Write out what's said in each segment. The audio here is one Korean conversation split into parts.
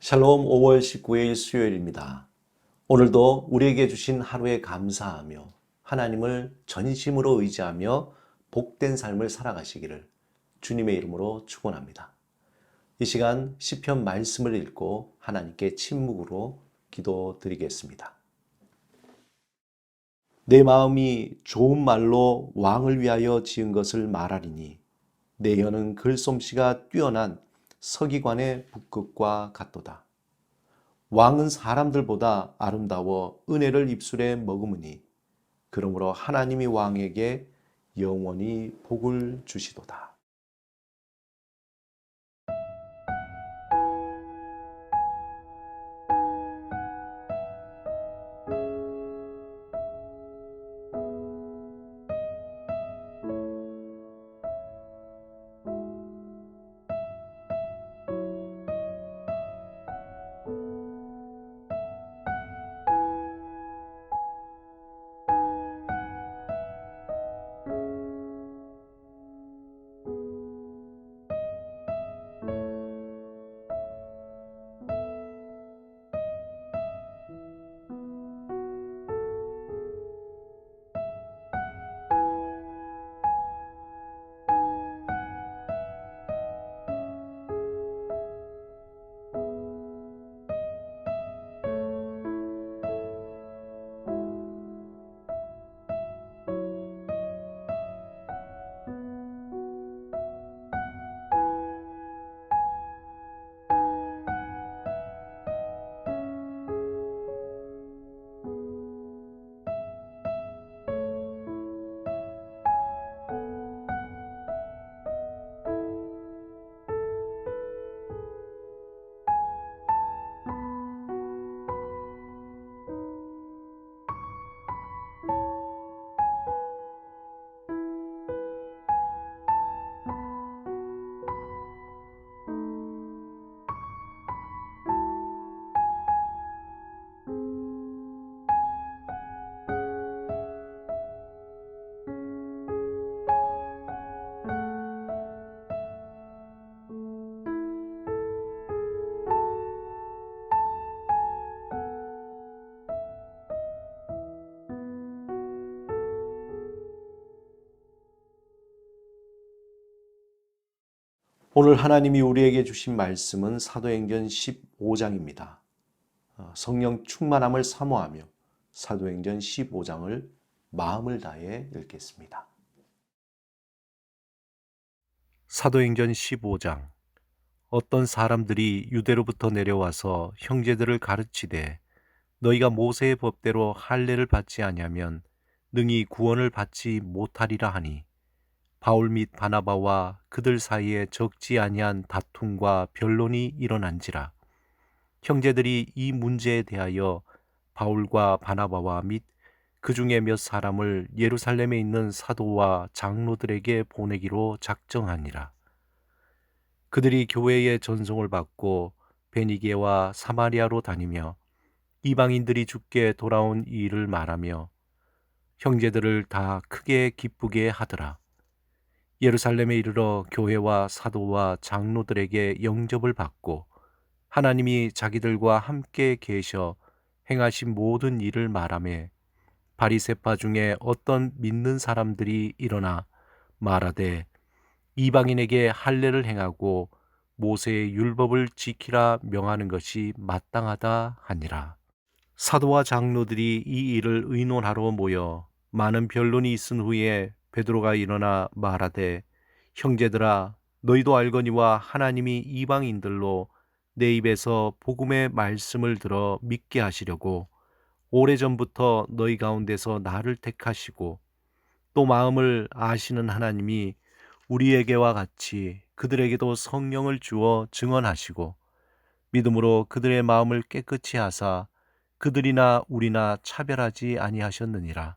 샬롬 5월 19일 수요일입니다. 오늘도 우리에게 주신 하루에 감사하며 하나님을 전심으로 의지하며 복된 삶을 살아가시기를 주님의 이름으로 축원합니다. 이 시간 시편 말씀을 읽고 하나님께 침묵으로 기도드리겠습니다. 내 마음이 좋은 말로 왕을 위하여 지은 것을 말하리니 내 혀는 글솜씨가 뛰어난 서기관의 붓끝과 같도다. 왕은 사람들보다 아름다워 은혜를 입술에 머금으니 그러므로 하나님이 왕에게 영원히 복을 주시도다. 오늘 하나님이 우리에게 주신 말씀은 사도행전 15장입니다. 성령 충만함을 사모하며 사도행전 15장을 마음을 다해 읽겠습니다. 사도행전 15장. 어떤 사람들이 유대로부터 내려와서 형제들을 가르치되 너희가 모세의 법대로 할례를 받지 아니하면 능히 구원을 받지 못하리라 하니 바울 및 바나바와 그들 사이에 적지 아니한 다툼과 변론이 일어난지라. 형제들이 이 문제에 대하여 바울과 바나바와 및 그 중에 몇 사람을 예루살렘에 있는 사도와 장로들에게 보내기로 작정하니라. 그들이 교회의 전송을 받고 베니게와 사마리아로 다니며 이방인들이 죽게 돌아온 이 일을 말하며 형제들을 다 크게 기쁘게 하더라. 예루살렘에 이르러 교회와 사도와 장로들에게 영접을 받고 하나님이 자기들과 함께 계셔 행하신 모든 일을 말하며 바리새파 중에 어떤 믿는 사람들이 일어나 말하되 이방인에게 할례를 행하고 모세의 율법을 지키라 명하는 것이 마땅하다 하니라. 사도와 장로들이 이 일을 의논하러 모여 많은 변론이 있은 후에 베드로가 일어나 말하되 형제들아 너희도 알거니와 하나님이 이방인들로 내 입에서 복음의 말씀을 들어 믿게 하시려고 오래전부터 너희 가운데서 나를 택하시고 또 마음을 아시는 하나님이 우리에게와 같이 그들에게도 성령을 주어 증언하시고 믿음으로 그들의 마음을 깨끗이 하사 그들이나 우리나 차별하지 아니하셨느니라.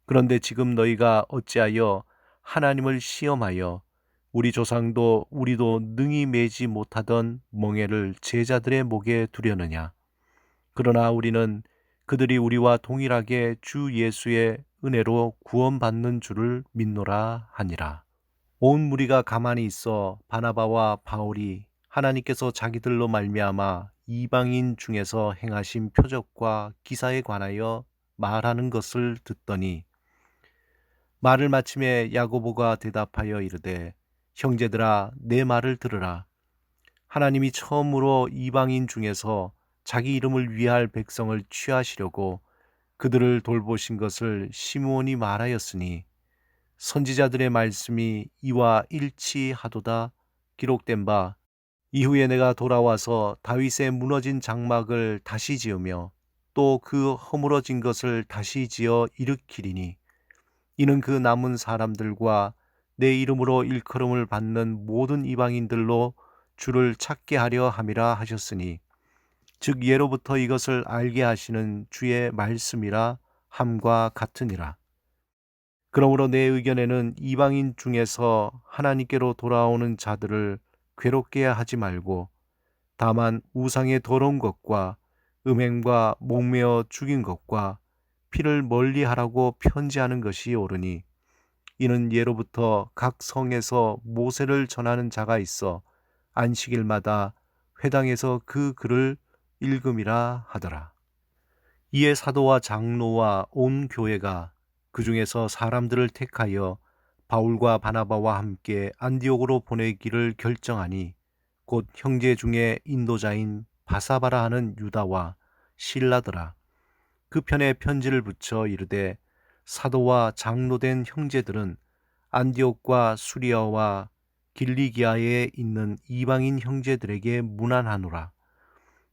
그런데 지금 너희가 어찌하여 하나님을 시험하여 우리 조상도 우리도 능히 매지 못하던 멍에를 제자들의 목에 두려느냐. 그러나 우리는 그들이 우리와 동일하게 주 예수의 은혜로 구원받는 줄을 믿노라 하니라. 온 무리가 가만히 있어 바나바와 바울이 하나님께서 자기들로 말미암아 이방인 중에서 행하신 표적과 기사에 관하여 말하는 것을 듣더니 말을 마침에 야고보가 대답하여 이르되 형제들아 내 말을 들으라. 하나님이 처음으로 이방인 중에서 자기 이름을 위할 백성을 취하시려고 그들을 돌보신 것을 시므온이 말하였으니 선지자들의 말씀이 이와 일치하도다. 기록된 바 이후에 내가 돌아와서 다윗의 무너진 장막을 다시 지으며 또 그 허물어진 것을 다시 지어 일으키리니 이는 그 남은 사람들과 내 이름으로 일컬음을 받는 모든 이방인들로 주를 찾게 하려 함이라 하셨으니 즉 예로부터 이것을 알게 하시는 주의 말씀이라 함과 같으니라. 그러므로 내 의견에는 이방인 중에서 하나님께로 돌아오는 자들을 괴롭게 하지 말고 다만 우상의 더러운 것과 음행과 목매어 죽인 것과 피를 멀리하라고 편지하는 것이 옳으니 이는 예로부터 각 성에서 모세를 전하는 자가 있어 안식일마다 회당에서 그 글을 읽음이라 하더라. 이에 사도와 장로와 온 교회가 그 중에서 사람들을 택하여 바울과 바나바와 함께 안디옥으로 보내기를 결정하니 곧 형제 중에 인도자인 바사바라 하는 유다와 실라더라. 그 편에 편지를 붙여 이르되 사도와 장로된 형제들은 안디옥과 수리아와 길리기아에 있는 이방인 형제들에게 문안하노라.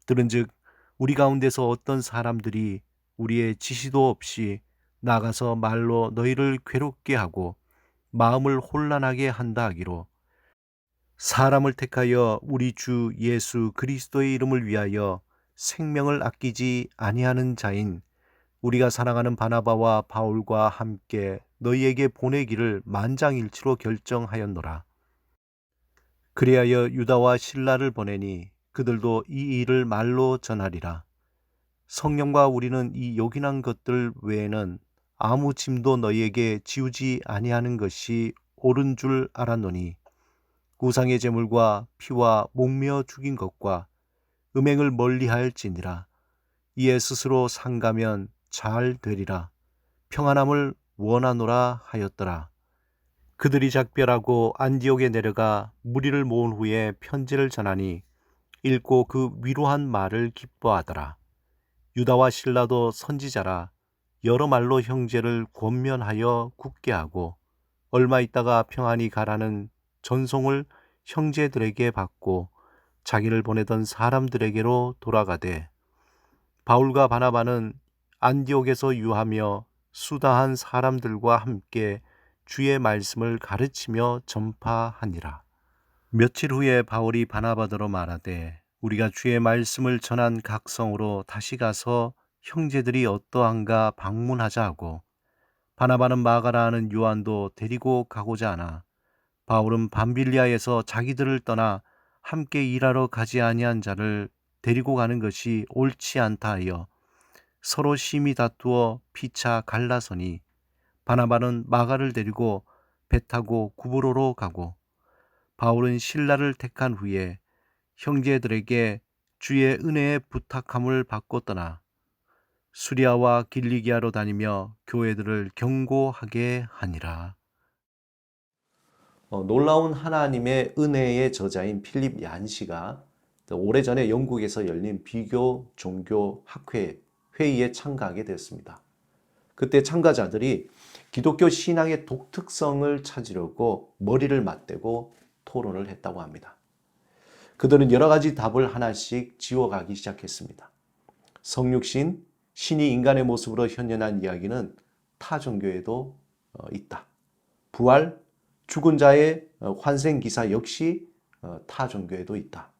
들은즉 우리 가운데서 어떤 사람들이 우리의 지시도 없이 나가서 말로 너희를 괴롭게 하고 마음을 혼란하게 한다 하기로 사람을 택하여 우리 주 예수 그리스도의 이름을 위하여 생명을 아끼지 아니하는 자인 우리가 사랑하는 바나바와 바울과 함께 너희에게 보내기를 만장일치로 결정하였노라. 그리하여 유다와 실라를 보내니 그들도 이 일을 말로 전하리라. 성령과 우리는 이 요긴한 것들 외에는 아무 짐도 너희에게 지우지 아니하는 것이 옳은 줄 알았노니 우상의 제물과 피와 목매어 죽인 것과 음행을 멀리할지니라. 이에 스스로 상가면 잘 되리라. 평안함을 원하노라 하였더라. 그들이 작별하고 안디옥에 내려가 무리를 모은 후에 편지를 전하니 읽고 그 위로한 말을 기뻐하더라. 유다와 실라도 선지자라 여러 말로 형제를 권면하여 굳게 하고 얼마 있다가 평안히 가라는 전송을 형제들에게 받고 자기를 보내던 사람들에게로 돌아가되 바울과 바나바는 안디옥에서 유하며 수다한 사람들과 함께 주의 말씀을 가르치며 전파하니라. 며칠 후에 바울이 바나바더러 말하되 우리가 주의 말씀을 전한 각 성으로 다시 가서 형제들이 어떠한가 방문하자 하고 바나바는 마가라 하는 요한도 데리고 가고자 하나 바울은 밤빌리아에서 자기들을 떠나 함께 일하러 가지 아니한 자를 데리고 가는 것이 옳지 않다 하여 서로 심히 다투어 피차 갈라서니 바나바는 마가를 데리고 배 타고 구브로로 가고 바울은 실라를 택한 후에 형제들에게 주의 은혜의 부탁함을 받고 떠나 수리아와 길리기아로 다니며 교회들을 경고하게 하니라. 놀라운 하나님의 은혜의 저자인 필립 얀시가 오래전에 영국에서 열린 비교 종교 학회 회의에 참가하게 되었습니다. 그때 참가자들이 기독교 신앙의 독특성을 찾으려고 머리를 맞대고 토론을 했다고 합니다. 그들은 여러 가지 답을 하나씩 지워가기 시작했습니다. 성육신, 신이 인간의 모습으로 현현한 이야기는 타 종교에도 있다. 부활, 죽은 자의 환생 기사 역시 타 종교에도 있다.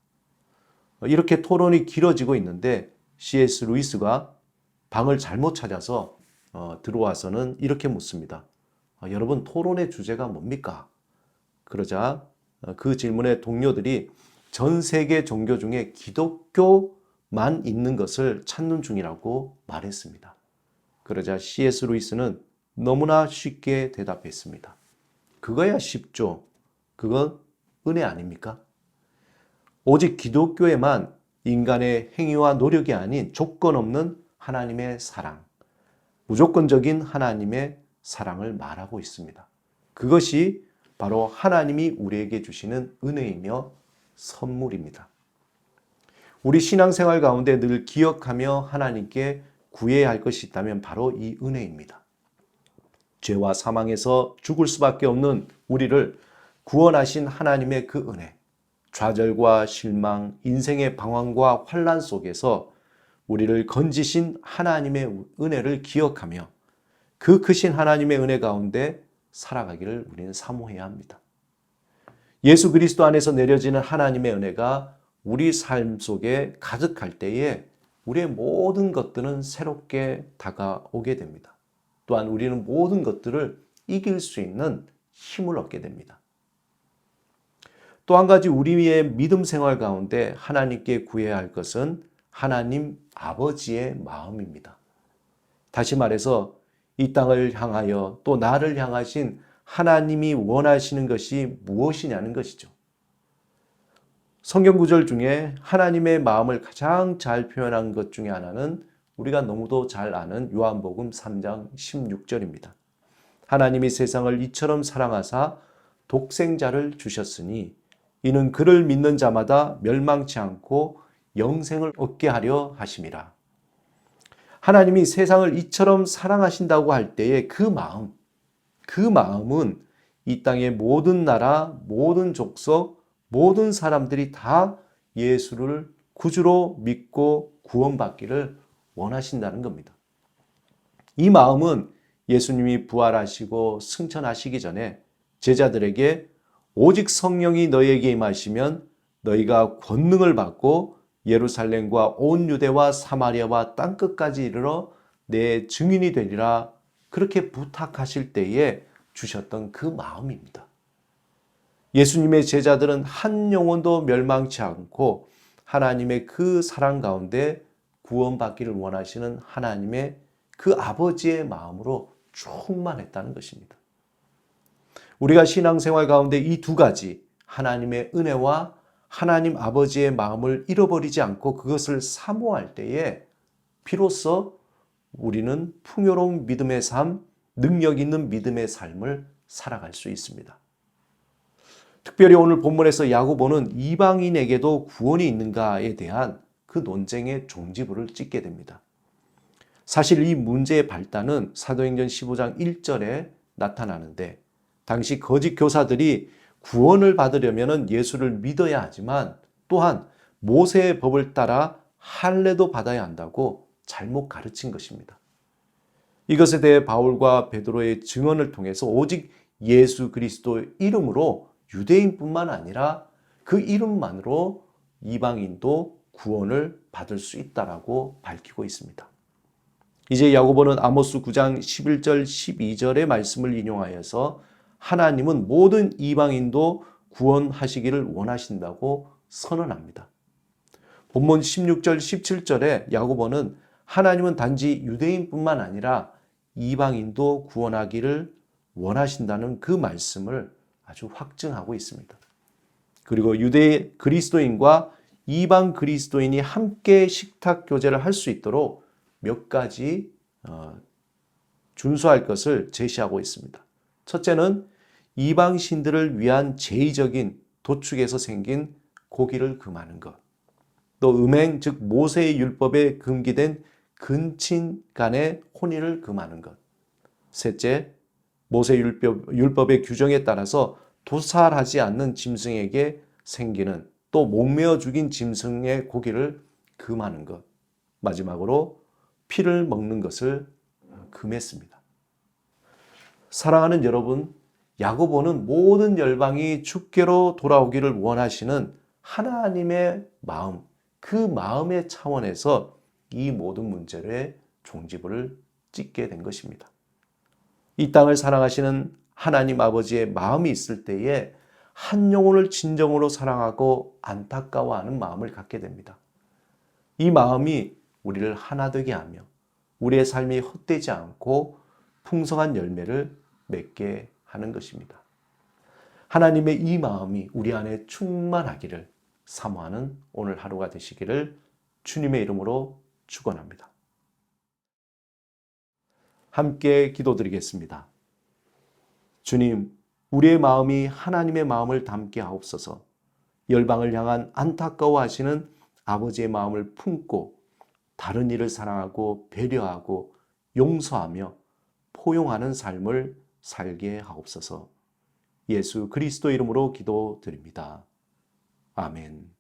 이렇게 토론이 길어지고 있는데 C.S. 루이스가 방을 잘못 찾아서 들어와서는 이렇게 묻습니다. 여러분, 토론의 주제가 뭡니까? 그러자 그 질문에 동료들이 전 세계 종교 중에 기독교만 있는 것을 찾는 중이라고 말했습니다. 그러자 C.S. 루이스는 너무나 쉽게 대답했습니다. 그거야 쉽죠. 그건 은혜 아닙니까? 오직 기독교에만 인간의 행위와 노력이 아닌 조건 없는 하나님의 사랑, 무조건적인 하나님의 사랑을 말하고 있습니다. 그것이 바로 하나님이 우리에게 주시는 은혜이며 선물입니다. 우리 신앙생활 가운데 늘 기억하며 하나님께 구해야 할 것이 있다면 바로 이 은혜입니다. 죄와 사망에서 죽을 수밖에 없는 우리를 구원하신 하나님의 그 은혜, 좌절과 실망, 인생의 방황과 환난 속에서 우리를 건지신 하나님의 은혜를 기억하며 그 크신 하나님의 은혜 가운데 살아가기를 우리는 사모해야 합니다. 예수 그리스도 안에서 내려지는 하나님의 은혜가 우리 삶 속에 가득할 때에 우리의 모든 것들은 새롭게 다가오게 됩니다. 또한 우리는 모든 것들을 이길 수 있는 힘을 얻게 됩니다. 또 한 가지 우리의 믿음 생활 가운데 하나님께 구해야 할 것은 하나님 아버지의 마음입니다. 다시 말해서 이 땅을 향하여 또 나를 향하신 하나님이 원하시는 것이 무엇이냐는 것이죠. 성경 구절 중에 하나님의 마음을 가장 잘 표현한 것 중에 하나는 우리가 너무도 잘 아는 요한복음 3장 16절입니다. 하나님이 세상을 이처럼 사랑하사 독생자를 주셨으니 이는 그를 믿는 자마다 멸망치 않고 영생을 얻게 하려 하심이라. 하나님이 세상을 이처럼 사랑하신다고 할 때의 그 마음은 이 땅의 모든 나라, 모든 족속, 모든 사람들이 다 예수를 구주로 믿고 구원받기를 원하신다는 겁니다. 이 마음은 예수님이 부활하시고 승천하시기 전에 제자들에게 오직 성령이 너희에게 임하시면 너희가 권능을 받고 예루살렘과 온 유대와 사마리아와 땅끝까지 이르러 내 증인이 되리라 그렇게 부탁하실 때에 주셨던 그 마음입니다. 예수님의 제자들은 한 영혼도 멸망치 않고 하나님의 그 사랑 가운데 구원받기를 원하시는 하나님의 그 아버지의 마음으로 충만했다는 것입니다. 우리가 신앙생활 가운데 이 두 가지 하나님의 은혜와 하나님 아버지의 마음을 잃어버리지 않고 그것을 사모할 때에 비로소 우리는 풍요로운 믿음의 삶, 능력 있는 믿음의 삶을 살아갈 수 있습니다. 특별히 오늘 본문에서 야고보는 이방인에게도 구원이 있는가에 대한 그 논쟁의 종지부를 찍게 됩니다. 사실 이 문제의 발단은 사도행전 15장 1절에 나타나는데 당시 거짓 교사들이 구원을 받으려면 예수를 믿어야 하지만 또한 모세의 법을 따라 할례도 받아야 한다고 잘못 가르친 것입니다. 이것에 대해 바울과 베드로의 증언을 통해서 오직 예수 그리스도 이름으로 유대인뿐만 아니라 그 이름만으로 이방인도 구원을 받을 수 있다라고 밝히고 있습니다. 이제 야고보는 아모스 9장 11절 12절의 말씀을 인용하여서 하나님은 모든 이방인도 구원하시기를 원하신다고 선언합니다. 본문 16절 17절에 야고보는 하나님은 단지 유대인뿐만 아니라 이방인도 구원하기를 원하신다는 그 말씀을 아주 확증하고 있습니다. 그리고 유대 그리스도인과 이방 그리스도인이 함께 식탁 교제를 할 수 있도록 몇 가지 준수할 것을 제시하고 있습니다. 첫째는 이방 신들을 위한 제의적인 도축에서 생긴 고기를 금하는 것. 또 음행 즉 모세의 율법에 금기된 근친 간의 혼인을 금하는 것. 셋째, 모세 율법의 규정에 따라서 도살하지 않는 짐승에게 생기는 또 목매어 죽인 짐승의 고기를 금하는 것. 마지막으로 피를 먹는 것을 금했습니다. 사랑하는 여러분, 야고보는 모든 열방이 주께로 돌아오기를 원하시는 하나님의 마음, 그 마음의 차원에서 이 모든 문제의 종지부를 찍게 된 것입니다. 이 땅을 사랑하시는 하나님 아버지의 마음이 있을 때에 한 영혼을 진정으로 사랑하고 안타까워하는 마음을 갖게 됩니다. 이 마음이 우리를 하나 되게 하며 우리의 삶이 헛되지 않고 풍성한 열매를 맺게 하는 것입니다. 하나님의 이 마음이 우리 안에 충만하기를 사모하는 오늘 하루가 되시기를 주님의 이름으로 축원합니다. 함께 기도드리겠습니다. 주님, 우리의 마음이 하나님의 마음을 담게 하옵소서. 열방을 향한 안타까워하시는 아버지의 마음을 품고 다른 이를 사랑하고 배려하고 용서하며 포용하는 삶을 살게 하옵소서. 예수 그리스도 이름으로 기도드립니다. 아멘.